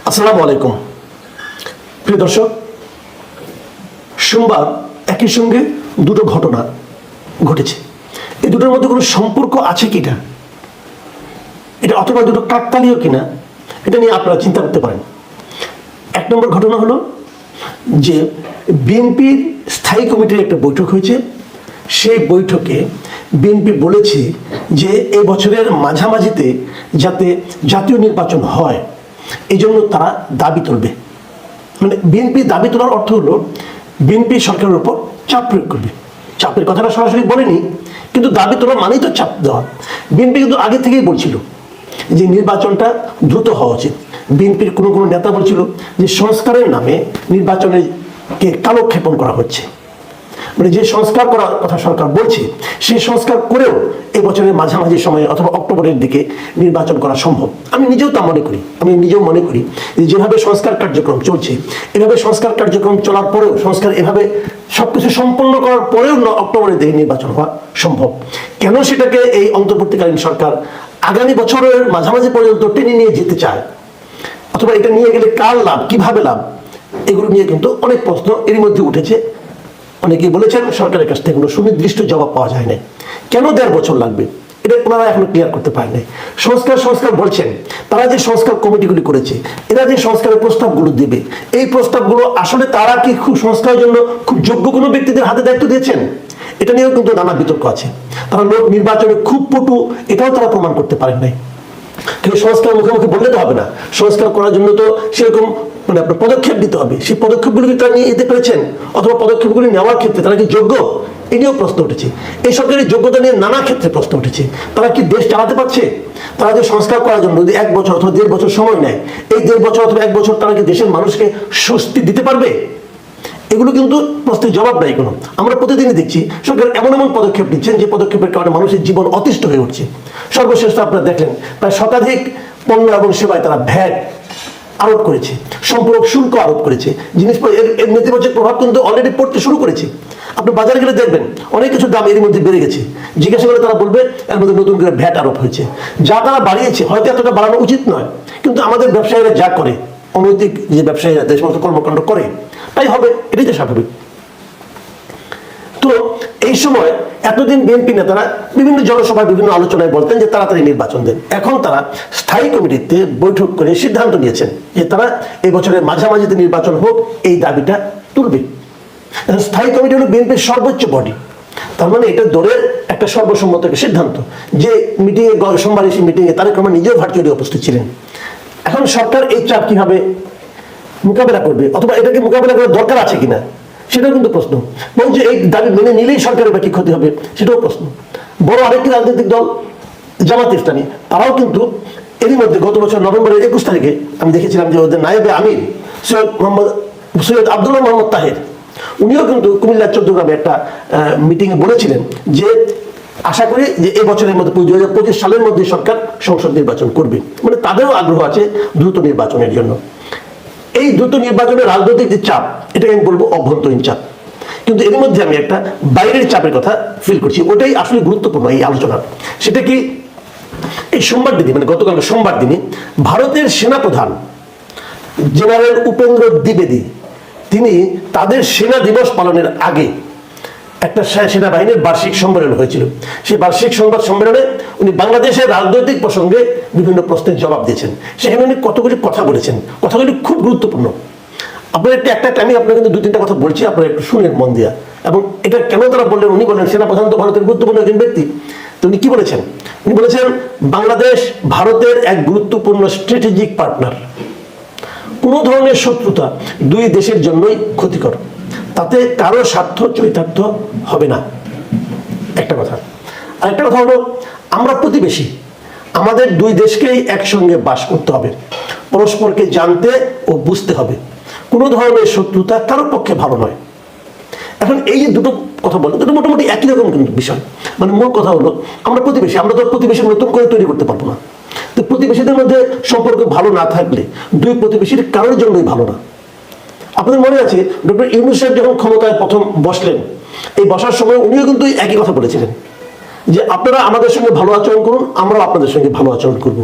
আসসালামু আলাইকুম প্রিয় দর্শক, সোমবার একই সঙ্গে দুটো ঘটনা ঘটেছে। এই দুটোর মধ্যে কোনো সম্পর্ক আছে কিনা, এটা অথবা দুটো কাকতালীয় কিনা, এটা নিয়ে আপনারা চিন্তা করতে পারেন। এক নম্বর ঘটনা হলো যে বিএনপির স্থায়ী কমিটির একটা বৈঠক হয়েছে। সেই বৈঠকে বিএনপি বলেছে যে এই বছরের মাঝামাঝিতে যাতে জাতীয় নির্বাচন হয়, এই জন্য তারা দাবি তুলবে। মানে বিএনপি দাবি তোলার অর্থ হলো বিএনপি সরকারের উপর চাপ প্রয়োগ করবে। চাপের কথাটা সরাসরি বলেনি, কিন্তু দাবি তোলা মানেই তো চাপ দেওয়া। বিএনপি কিন্তু আগে থেকেই বলছিল যে নির্বাচনটা দ্রুত হওয়া উচিত। বিএনপির কোনো কোনো নেতা বলছিল যে সংস্কারের নামে নির্বাচনকে কালক্ষেপণ করা হচ্ছে। মানে যে সংস্কার করার কথা সরকার বলছে, সেই সংস্কার করেও এবছরের মাঝামাঝি সময়ে অথবা অক্টোবরের দিকে নির্বাচন করা সম্ভব। আমি নিজেও মনে করি যে যেভাবে সংস্কার কার্যক্রম চলছে, এভাবে সংস্কার কার্যক্রম চলার পরেও, সংস্কার এভাবে সবকিছু সম্পন্ন করার পরেও অক্টোবরের দিকে নির্বাচন হওয়া সম্ভব। কেন সেটাকে এই অন্তর্বর্তীকালীন সরকার আগামী বছরের মাঝামাঝি পর্যন্ত টেনে নিয়ে যেতে চায়, অথবা এটা নিয়ে গেলে কার লাভ, কিভাবে লাভ, এগুলো নিয়ে কিন্তু অনেক প্রশ্ন এরই মধ্যে উঠেছে। অনেকেই বলেছেন সরকারের কাছ থেকে কোনো সুনির্দিষ্ট জবাব পাওয়া যায় না। কেন 1.5 বছর লাগবে, এটা ওনারা এখনো ক্লিয়ার করতে পারেন নাই। সংস্কার বলছেন, তারা যে সংস্কার কমিটিগুলি করেছে, এরা যে সংস্কারের প্রস্তাবগুলো দেবে, এই প্রস্তাবগুলো আসলে তারা কি খুব সংস্কারের জন্য খুব যোগ্য কোনো ব্যক্তিদের হাতে দায়িত্ব দিয়েছেন, এটা নিয়েও কিন্তু নানা বিতর্ক আছে। তারা লোক নির্বাচনে খুব পটু, এটাও তারা প্রমাণ করতে পারেন নাই। কিন্তু সংস্কার মুখোমুখি বললে তো হবে না, সংস্কার করার জন্য তো সেরকম মানে আপনার পদক্ষেপ নিতে হবে। সেই পদক্ষেপগুলো কি তারা নিয়ে যেতে পেরেছেন, অথবা পদক্ষেপগুলি নেওয়ার ক্ষেত্রে তারা কি যোগ্য, এ নিয়েও প্রশ্ন উঠেছে। এই সরকারের যোগ্যতা নিয়ে নানা ক্ষেত্রে প্রশ্ন উঠেছে। তারা কি দেশ চালাতে পারছে? তারা যে সংস্কার করার জন্য যদি 1 বছর অথবা 1.5 বছর সময় নেয়, এই 1.5 বছর অথবা 1 বছর তারা কি দেশের মানুষকে স্বস্তি দিতে পারবে? এগুলো কিন্তু প্রশ্নের জবাব নাই কোনো। আমরা প্রতিদিনই দেখছি সরকার এমন পদক্ষেপ নিচ্ছেন যে পদক্ষেপের কারণে মানুষের জীবন অতিষ্ঠ হয়ে উঠছে। সর্বশেষ আপনারা দেখলেন প্রায় শতাধিক পণ্য এবং সেবায় তারা ভ্যাট আরোপ করেছে, সম্পূরক শুল্ক আরোপ করেছে। এর নেতিবাচক প্রভাব কিন্তু অলরেডি পড়তে শুরু করেছে। আপনি বাজারে গেলে দেখবেন অনেক কিছু দাম এর মধ্যে বেড়ে গেছে। জিজ্ঞাসা করে তারা বলবে এর মধ্যে নতুন করে ভ্যাট আরোপ হয়েছে। যা তারা বাড়িয়েছে হয়তো এতটা বাড়ানো উচিত নয়, কিন্তু আমাদের ব্যবসায়ীরা যা করে, অনৈতিক যে ব্যবসায়ীরা যে সমস্ত কর্মকাণ্ড করে, তাই হবে, এটাই তো স্বাভাবিক। তো এই সময় এতদিন বিএনপি নেতারা বিভিন্ন জনসভায় বিভিন্ন আলোচনায় বলতেন যে তাড়াতাড়ি নির্বাচন দেন। এখন তারা স্থায়ী কমিটিতে বৈঠক করে সিদ্ধান্ত নিয়েছেন যে তারা এই বছরের মাঝামাঝিতে নির্বাচন হোক, এই দাবিটা তুলবে। স্থায়ী কমিটি হলো বিএনপির সর্বোচ্চ বডি। তার মানে এটা দলের একটা সর্বসম্মত একটা সিদ্ধান্ত। যে মিটিংয়ে সোমবার এসে মিটিংয়ে তারেক রহমান নিজেও ভার্চুয়ালি উপস্থিত ছিলেন। এখন সরকার এই চাপ কিভাবে মোকাবেলা করবে, অথবা এটাকে মোকাবেলা করার দরকার আছে কিনা, সেটাও কিন্তু প্রশ্ন। বলছে এই দাবি মেনে নিলেই সরকারের বা কি ক্ষতি হবে, সেটাও প্রশ্ন। বড় আরেকটি রাজনৈতিক দল জামাত ইসলামী, তারাও কিন্তু এরই মধ্যে গত বছর নভেম্বরের 21 তারিখে আমি দেখেছিলাম যে ওদের নায়েবে আমির সৈয়দ আব্দুল্লাহ মোহাম্মদ তাহের, উনিও কিন্তু কুমিল্লার চৌদ্দগ্রামে একটা মিটিংয়ে বলেছিলেন যে আশা করি যে এই বছরের মধ্যে 2025 সালের মধ্যে সরকার সংসদ নির্বাচন করবে। মানে তাদেরও আগ্রহ আছে দ্রুত নির্বাচনের জন্য। এই দ্রুত নির্বাচনের রাজনৈতিক যে চাপ, এটাকে আমি বলবো অভ্যন্তরীণ চাপ। কিন্তু এর মধ্যে আমি একটা বাইরের চাপের কথা ফিল করছি, ওটাই আসলে গুরুত্বপূর্ণ এই আলোচনার। সেটা কি, এই সোমবার দিনে, মানে গতকাল সোমবার দিনে ভারতের সেনাপ্রধান জেনারেল উপেন্দ্র দ্বিবেদী, তিনি তাদের সেনা দিবস পালনের আগে একটা সেনাবাহিনীর বার্ষিক সম্মেলন হয়েছিল। সেই বার্ষিক সংবাদ সম্মেলনে উনি বাংলাদেশের রাজনৈতিক প্রসঙ্গে বিভিন্ন প্রশ্নের জবাব দিয়েছেন। সেখানে উনি কতগুলি কথা বলেছেন, কথাগুলি খুব গুরুত্বপূর্ণ। আপনার একটা আমি আপনার কিন্তু 2-3টা কথা বলছি, আপনারা একটু শুনেন মন দিয়া। এবং এটা কেন তারা বললেন, উনি বললেন সেনাপ্রধান তো ভারতের গুরুত্বপূর্ণ একজন ব্যক্তি। তো উনি কি বলেছেন, উনি বলেছেন বাংলাদেশ ভারতের এক গুরুত্বপূর্ণ স্ট্র্যাটেজিক পার্টনার। কোনো ধরনের শত্রুতা দুই দেশের জন্যই ক্ষতিকর, তাতে কারো স্বার্থ চরিতার্থ হবে না, একটা কথা। আর একটা কথা হলো আমরা প্রতিবেশী, আমাদের দুই দেশকেই একসঙ্গে বাস করতে হবে, পরস্পরকে জানতে ও বুঝতে হবে। কোনো ধরনের শত্রুতা কারোর পক্ষে ভালো নয়। এখন এই যে দুটো কথা বললো, দুটো মোটামুটি একই রকম কিন্তু বিষয়। মানে মূল কথা হলো আমরা প্রতিবেশী, আমরা তো প্রতিবেশী নতুন করে তৈরি করতে পারবো না। তো প্রতিবেশীদের মধ্যে সম্পর্ক ভালো না থাকলে দুই প্রতিবেশীর কারোর জন্যই ভালো না। আপনাদের মনে আছে ডক্টর ইউনূস সাহেব যখন ক্ষমতায় প্রথম বসলেন, এই বসার সময় উনিও কিন্তু একই কথা বলেছিলেন যে আপনারা আমাদের সঙ্গে ভালো আচরণ করুন, আমরাও আপনাদের সঙ্গে ভালো আচরণ করব।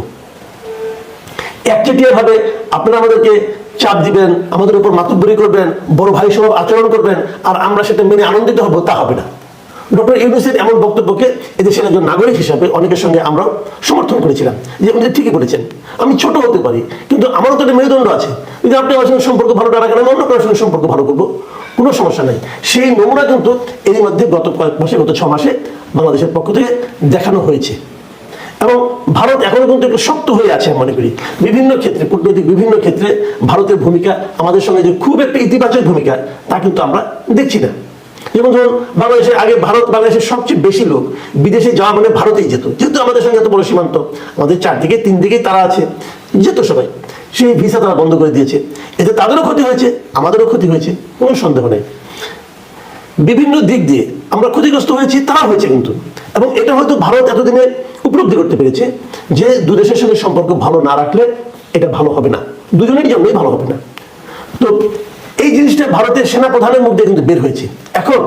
একচেটিয়া ভাবে আপনারা আমাদেরকে চাপ দিবেন, আমাদের উপর মাতুব্বরি করবেন, বড় ভাই স্বভাব আচরণ করবেন, আর আমরা সেটা মেনে আনন্দিত হব, তা হবে না। ডক্টর ইউনূসের এমন বক্তব্যকে এদেশের একজন নাগরিক হিসাবে অনেকের সঙ্গে আমরা সমর্থন করেছিলাম, যে উনি ঠিকই বলেছেন, আমি ছোট হতে পারি কিন্তু আমারও তো একটা মেরুদণ্ড আছে, যদি আপনি আমার সঙ্গে সম্পর্ক ভালো না রাখেন আমি অন্য কারোর সঙ্গে সম্পর্ক ভালো করবো, কোনো সমস্যা নাই। সেই নমুনা কিন্তু এর মধ্যে গত কয়েক মাসে, গত 6 মাসে বাংলাদেশের পক্ষ থেকে দেখানো হয়েছে। এবং ভারত এখনো কিন্তু একটু শক্ত হয়ে আছে মনে করি, বিভিন্ন ক্ষেত্রে, কূটনৈতিক বিভিন্ন ক্ষেত্রে ভারতের ভূমিকা আমাদের সঙ্গে যে খুব একটা ইতিবাচক ভূমিকা, তা কিন্তু আমরা দেখছি না। যেমন ধরুন বাংলাদেশের আগে বাংলাদেশের সবচেয়ে বেশি লোক বিদেশে যাওয়া মানে ভারতেই যেত, যেহেতু আমাদের সঙ্গে এত বড় সীমান্ত, আমাদের 4 দিকে 3 দিকেই তারা আছে, যেত সবাই। সেই ভিসা তারা বন্ধ করে দিয়েছে, এতে তাদেরও ক্ষতি হয়েছে, আমাদেরও ক্ষতি হয়েছে, কোনো সন্দেহ নেই। বিভিন্ন দিক দিয়ে আমরা ক্ষতিগ্রস্ত হয়েছি, তারা হয়েছে কিন্তু। এবং এটা হয়তো ভারত এতদিনে উপলব্ধি করতে পেরেছে যে দু দেশের সঙ্গে সম্পর্ক ভালো না রাখলে এটা ভালো হবে না, দুজনের জন্যই ভালো হবে না। তো এই জিনিসটা ভারতের সেনাপ্রধানের মধ্যে কিন্তু বের হয়েছে। এখন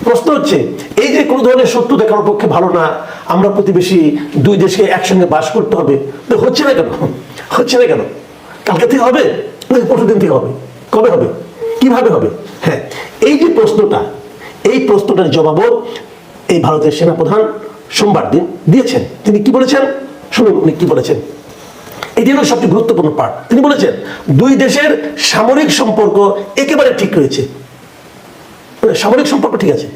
প্রশ্ন হচ্ছে, এই যে কোনো ধরনের শত্রু দেখানোর পক্ষে ভালো না, আমরা প্রতিবেশী, 2 দেশকে একসঙ্গে বাস করতে হবে, তো হচ্ছে না কেন? হচ্ছে না কেন? কালকে থেকে হবে, পরশুদিন থেকে হবে, কবে হবে, কিভাবে হবে? হ্যাঁ, এই যে প্রশ্নটা, এই প্রশ্নটার জবাবও এই ভারতের সেনাপ্রধান সোমবার দিন দিয়েছেন। তিনি কি বলেছেন শুনুন, উনি কি বলেছেন। এটি হলো সবচেয়ে গুরুত্বপূর্ণ পার্ট। তিনি বলেছেন 2 দেশের সামরিক সম্পর্ক একেবারে ঠিক রয়েছে, সামরিক সম্পর্ক ঠিক আছে,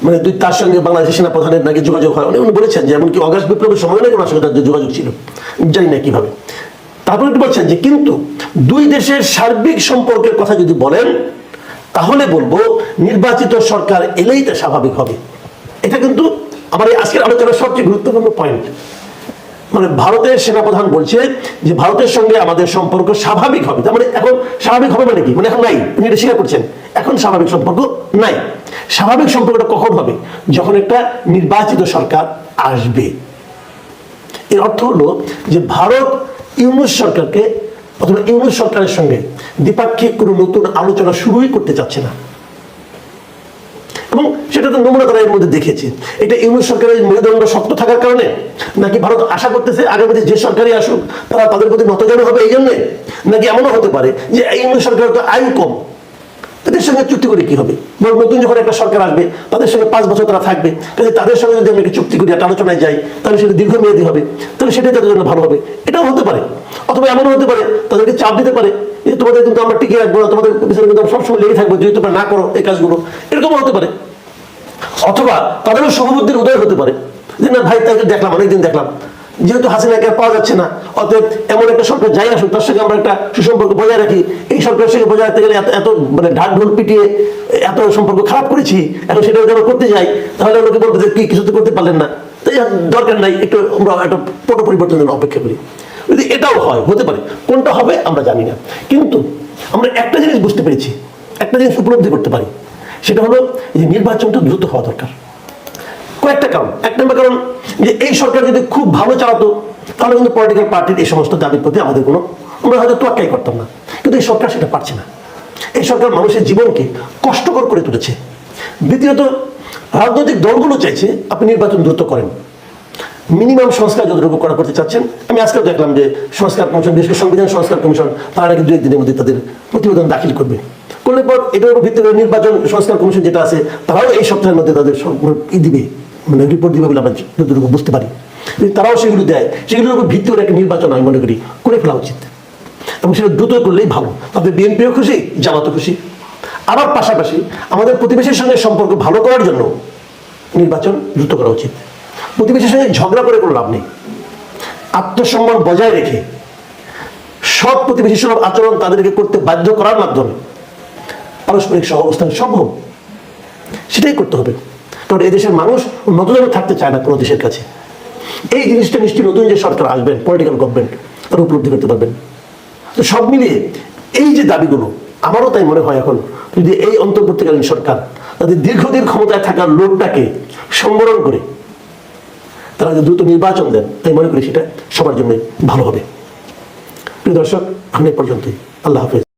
মানে তার সঙ্গে বাংলাদেশের সেনাপ্রধানের নাকি যোগাযোগ হয়, উনি বলেছেন যে এমনকি অগাস্ট বিপ্লবের সময় নাকি ওনার সঙ্গে তার যোগাযোগ ছিল, জানি না কিভাবে। তারপরে একটু বলছেন যে কিন্তু 2 দেশের সার্বিক সম্পর্কের কথা যদি বলেন তাহলে বলবো নির্বাচিত সরকার এলেই তা স্বাভাবিক হবে। এটা কিন্তু আমার এই আজকের আলোচনার সবচেয়ে গুরুত্বপূর্ণ পয়েন্ট। মানে ভারতের সেনাপ্রধান বলছে যে ভারতের সঙ্গে আমাদের সম্পর্ক স্বাভাবিক হবে, তার মানে এখন স্বাভাবিক হবে মানে কি, মানে এখন নাই, তিনি এটা স্বীকার করছেন, এখন স্বাভাবিক সম্পর্ক নাই। স্বাভাবিক সম্পর্কটা কখন হবে? যখন একটা নির্বাচিত সরকার আসবে। এর অর্থ হলো যে ভারত ইউনূস সরকারকে অথবা ইউনূস সরকারের সঙ্গে দ্বিপাক্ষিক কোনো নতুন আলোচনা শুরুই করতে চাচ্ছে না, এবং সেটা তো নমুনা তারা এর মধ্যে দেখেছে। এটা ইউনূস সরকারের মেরুদণ্ড শক্ত থাকার কারণে, নাকি ভারত আশা করতেছে আগামী যে সরকারই আসুক তারা তাদের প্রতি নতজানু হবে এই জন্যে, নাকি এমনও হতে পারে যে ইউনূস সরকারের তো আয়ু কম, তাদের সঙ্গে চুক্তি করে কি হবে, নতুন যখন একটা সরকার আসবে তাদের সঙ্গে 5 বছর তারা থাকবে, কাজে তাদের সঙ্গে যদি আমরা একটা চুক্তি করি, একটা আলোচনায় যাই, তাহলে সেটা দীর্ঘমেয়াদী হবে, তাহলে সেটাই তাদের জন্য ভালো হবে। এটাও হতে পারে। অথবা এমনও হতে পারে তাদেরকে চাপ দিতে পারে যে তোমাদের কিন্তু আমরা টিকে রাখবো না, তোমাদের পিছনে কিন্তু আমরা সবসময় লেগে থাকবো, যদি তোমরা না করো এই কাজগুলো, এরকমও হতে পারে। অথবা তাদেরও শুভবুদ্ধির উদয় হতে পারে যে না ভাই, তাকে দেখলাম, অনেকদিন দেখলাম, যেহেতু হাসিনাকে আর পাওয়া যাচ্ছে না, অতএব এমন একটা সরকার যাই আসুক তার সঙ্গে আমরা একটা সুসম্পর্ক বজায় রাখি। এই সরকারের সঙ্গে বজায় রাখতে গেলে এত মানে ঢাক ঢোল পিটিয়ে এত সম্পর্ক খারাপ করেছি, এখন সেটা যেন করতে যাই তাহলে লোকে বলতে যে কি কিছু তো করতে পারলেন না, তাই দরকার নাই, একটু আমরা একটা পট পরিবর্তনের জন্য অপেক্ষা করি। যদি এটাও হয়, হতে পারে, কোনটা হবে আমরা জানি না। কিন্তু আমরা একটা জিনিস বুঝতে পেরেছি, একটা জিনিস উপলব্ধি করতে পারি, সেটা হলো যে নির্বাচনটা দ্রুত হওয়া দরকার। কয়েকটা কারণ। 1 নম্বর কারণ, যে এই সরকার যদি খুব ভালো চালাতো তাহলে কিন্তু পলিটিক্যাল পার্টির এই সমস্ত দাবির প্রতি আমাদের কোনো, আমরা হয়তো তোয়াক্কাই করতাম না। কিন্তু এই সরকার সেটা পারছে না। এই সরকার মানুষের জীবনকে কষ্টকর করে তুলেছে। দ্বিতীয়ত, রাজনৈতিক দলগুলো চাইছে আপনি নির্বাচন দ্রুত করেন, মিনিমাম সংস্কার যতটুকু করতে চাচ্ছেন। আমি আজকেও দেখলাম যে সংস্কার কমিশন, বিশেষ করে সংবিধান সংস্কার কমিশন, তারা নাকি 2-1 দিনের মধ্যে তাদের প্রতিবেদন দাখিল করবে। করলে পর এটার উপর ভিত্তি করে নির্বাচন সংস্কার কমিশন যেটা আছে তারাও এই সপ্তাহের মধ্যে তাদের দিবে, মানে রিপোর্ট দিবে বলে আমরা যতটুকু বুঝতে পারি। তারাও সেগুলো দেয়, সেগুলোর উপর ভিত্তি করে একটা নির্বাচন আমি মনে করি করে ফেলা উচিত, এবং সেটা দ্রুত করলেই ভালো। তবে বিএনপিও খুশি, জামাতও খুশি। আবার পাশাপাশি আমাদের প্রতিবেশীর সঙ্গে সম্পর্ক ভালো করার জন্য নির্বাচন দ্রুত করা উচিত। প্রতিবেশীর সঙ্গে ঝগড়া করে কোনো লাভ নেই। আত্মসম্মান বজায় রেখে সৎ প্রতিবেশী সুলভ আচরণ তাদেরকে করতে বাধ্য করার মাধ্যমে পারস্পরিক সহাবস্থান সম্ভব, সেটাই করতে হবে। কারণ এদেশের মানুষ নতজানু থাকতে চায় না কোনো দেশের কাছে। এই জিনিসটা নিশ্চয়ই নতুন যে সরকার আসবেন, পলিটিক্যাল গভর্নমেন্ট, তারা উপলব্ধি করতে পারবেন। তো সব মিলিয়ে এই যে দাবিগুলো, আমারও তাই মনে হয় এখন যদি এই অন্তর্বর্তীকালীন সরকার তাদের দীর্ঘদিন ক্ষমতায় থাকার লোকটাকে সম্বরণ করে তারা যদি দ্রুত নির্বাচন দেন, তাই মনে করি সেটা সবার জন্য ভালো হবে। প্রিয় দর্শক, আমি এই পর্যন্তই। আল্লাহ হাফেজ।